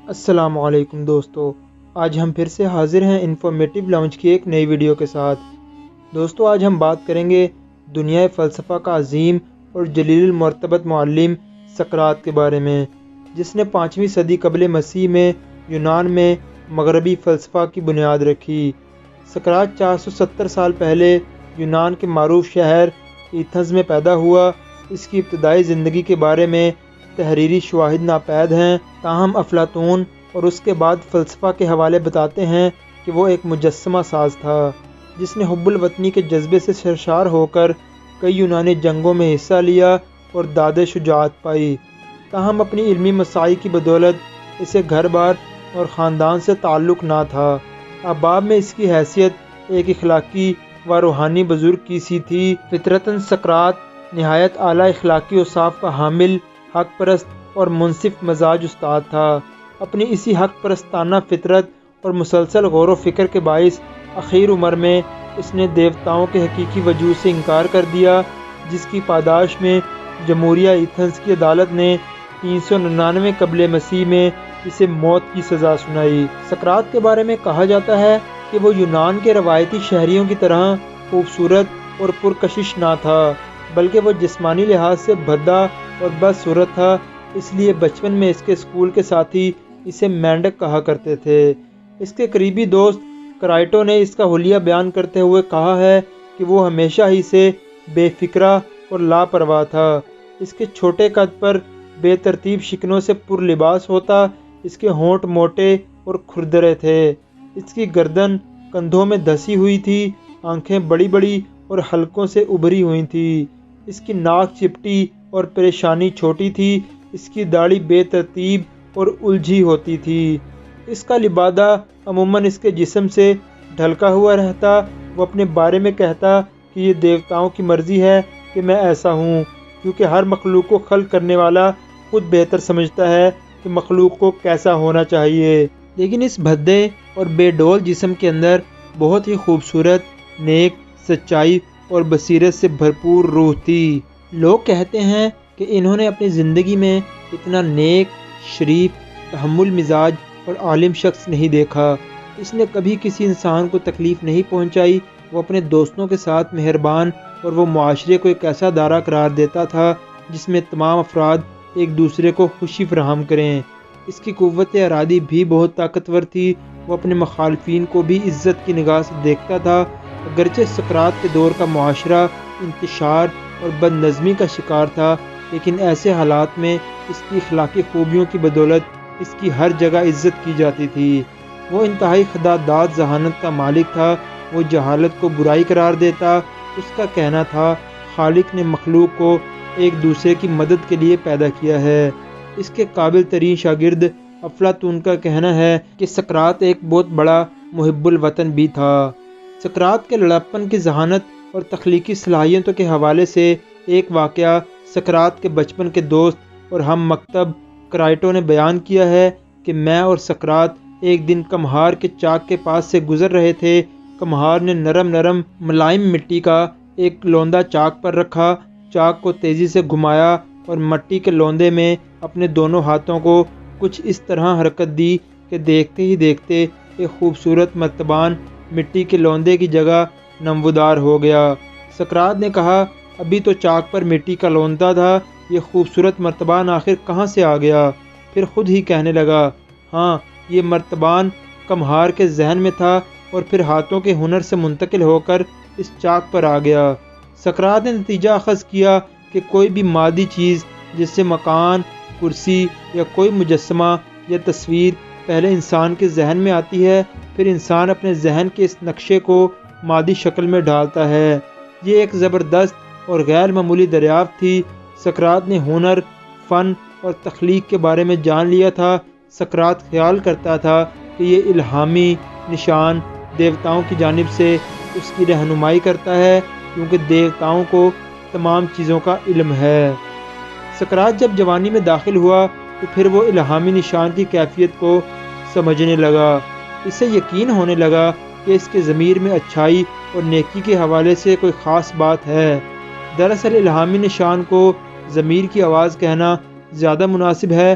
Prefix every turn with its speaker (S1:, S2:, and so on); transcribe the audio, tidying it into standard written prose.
S1: السلام علیکم دوستو، آج ہم پھر سے حاضر ہیں انفارمیٹیو لاؤنج کی ایک نئی ویڈیو کے ساتھ۔ دوستو آج ہم بات کریں گے دنیا فلسفہ کا عظیم اور جلیل المرتبت معلم سقراط کے بارے میں، جس نے 5ویں صدی قبل مسیح میں یونان میں مغربی فلسفہ کی بنیاد رکھی۔ سقراط 470 سال پہلے یونان کے معروف شہر ایتھنز میں پیدا ہوا۔ اس کی ابتدائی زندگی کے بارے میں تحریری شواہد ناپید ہیں، تاہم افلاطون اور اس کے بعد فلسفہ کے حوالے بتاتے ہیں کہ وہ ایک مجسمہ ساز تھا جس نے حب الوطنی کے جذبے سے سرشار ہو کر کئی یونانی جنگوں میں حصہ لیا اور داد شجاعت پائی، تاہم اپنی علمی مساعی کی بدولت اسے گھر بار اور خاندان سے تعلق نہ تھا۔ اباب میں اس کی حیثیت ایک اخلاقی و روحانی بزرگ کی سی تھی۔ فطرتاً سقراط نہایت اعلیٰ اخلاقی اوصاف کا حامل، حق پرست اور منصف مزاج استاد تھا۔ اپنی اسی حق پرستانہ فطرت اور مسلسل غور و فکر کے باعث اخیر عمر میں اس نے دیوتاؤں کے حقیقی وجود سے انکار کر دیا، جس کی پاداش میں جمہوریہ ایتھنز کی عدالت نے 399 قبل مسیح میں اسے موت کی سزا سنائی۔ سقراط کے بارے میں کہا جاتا ہے کہ وہ یونان کے روایتی شہریوں کی طرح خوبصورت اور پرکشش نہ تھا، بلکہ وہ جسمانی لحاظ سے بھدا اور بدصورت تھا، اس لیے بچپن میں اس کے اسکول کے ساتھی اسے مینڈک کہا کرتے تھے۔ اس کے قریبی دوست کرائٹو نے اس کا حلیہ بیان کرتے ہوئے کہا ہے کہ وہ ہمیشہ ہی سے بے فکرہ اور لاپرواہ تھا۔ اس کے چھوٹے قد پر بے ترتیب شکنوں سے پر لباس ہوتا، اس کے ہونٹ موٹے اور کھردرے تھے، اس کی گردن کندھوں میں دھسی ہوئی تھی، آنکھیں بڑی بڑی اور حلقوں سے ابھری ہوئی تھی، اس کی ناک چپٹی اور پریشانی چھوٹی تھی، اس کی داڑھی بے ترتیب اور الجھی ہوتی تھی، اس کا لبادہ عموماً اس کے جسم سے ڈھلکا ہوا رہتا۔ وہ اپنے بارے میں کہتا کہ یہ دیوتاؤں کی مرضی ہے کہ میں ایسا ہوں، کیونکہ ہر مخلوق کو خلق کرنے والا خود بہتر سمجھتا ہے کہ مخلوق کو کیسا ہونا چاہیے۔ لیکن اس بھدے اور بے ڈول جسم کے اندر بہت ہی خوبصورت، نیک، سچائی اور بصیرت سے بھرپور روح تھی۔ لوگ کہتے ہیں کہ انہوں نے اپنی زندگی میں اتنا نیک، شریف، تحمل مزاج اور عالم شخص نہیں دیکھا۔ اس نے کبھی کسی انسان کو تکلیف نہیں پہنچائی، وہ اپنے دوستوں کے ساتھ مہربان اور وہ معاشرے کو ایک ایسا دائرہ قرار دیتا تھا جس میں تمام افراد ایک دوسرے کو خوشی فراہم کریں۔ اس کی قوت ارادی بھی بہت طاقتور تھی، وہ اپنے مخالفین کو بھی عزت کی نگاہ سے دیکھتا تھا۔ اگرچہ سقراط کے دور کا معاشرہ انتشار اور بد نظمی کا شکار تھا، لیکن ایسے حالات میں اس کی اخلاقی خوبیوں کی بدولت اس کی ہر جگہ عزت کی جاتی تھی۔ وہ انتہائی خداداد ذہانت کا مالک تھا، وہ جہالت کو برائی قرار دیتا۔ اس کا کہنا تھا خالق نے مخلوق کو ایک دوسرے کی مدد کے لیے پیدا کیا ہے۔ اس کے قابل ترین شاگرد افلاطون کا کہنا ہے کہ سقراط ایک بہت بڑا محب الوطن بھی تھا۔ سقراط کے لڑکپن کی ذہانت اور تخلیقی صلاحیتوں کے حوالے سے ایک واقعہ سقراط کے بچپن کے دوست اور ہم مکتب کرائٹو نے بیان کیا ہے کہ میں اور سقراط ایک دن کمہار کے چاک کے پاس سے گزر رہے تھے۔ کمہار نے نرم ملائم مٹی کا ایک لوندہ چاک پر رکھا، چاک کو تیزی سے گھمایا اور مٹی کے لوندے میں اپنے دونوں ہاتھوں کو کچھ اس طرح حرکت دی کہ دیکھتے ہی دیکھتے ایک خوبصورت مرتبان مٹی کے لوندے کی جگہ نمودار ہو گیا۔ سقراط نے کہا، ابھی تو چاک پر مٹی کا لوندا تھا، یہ خوبصورت مرتبان آخر کہاں سے آ گیا؟ پھر خود ہی کہنے لگا، ہاں یہ مرتبان کمہار کے ذہن میں تھا اور پھر ہاتھوں کے ہنر سے منتقل ہو کر اس چاک پر آ گیا۔ سقراط نے نتیجہ اخذ کیا کہ کوئی بھی مادی چیز جیسے مکان، کرسی یا کوئی مجسمہ یا تصویر پہلے انسان کے ذہن میں آتی ہے، پھر انسان اپنے ذہن کے اس نقشے کو مادی شکل میں ڈالتا ہے۔ یہ ایک زبردست اور غیر معمولی دریافت تھی۔ سقراط نے ہنر، فن اور تخلیق کے بارے میں جان لیا تھا۔ سقراط خیال کرتا تھا کہ یہ الہامی نشان دیوتاؤں کی جانب سے اس کی رہنمائی کرتا ہے، کیونکہ دیوتاؤں کو تمام چیزوں کا علم ہے۔ سقراط جب جوانی میں داخل ہوا تو پھر وہ الہامی نشان کی کیفیت کو سمجھنے لگا۔ اسے یقین ہونے لگا کہ اس کے ضمیر میں اچھائی اور نیکی کے حوالے سے کوئی خاص بات ہے۔ دراصل الہامی نشان کو ضمیر کی آواز کہنا زیادہ مناسب ہے،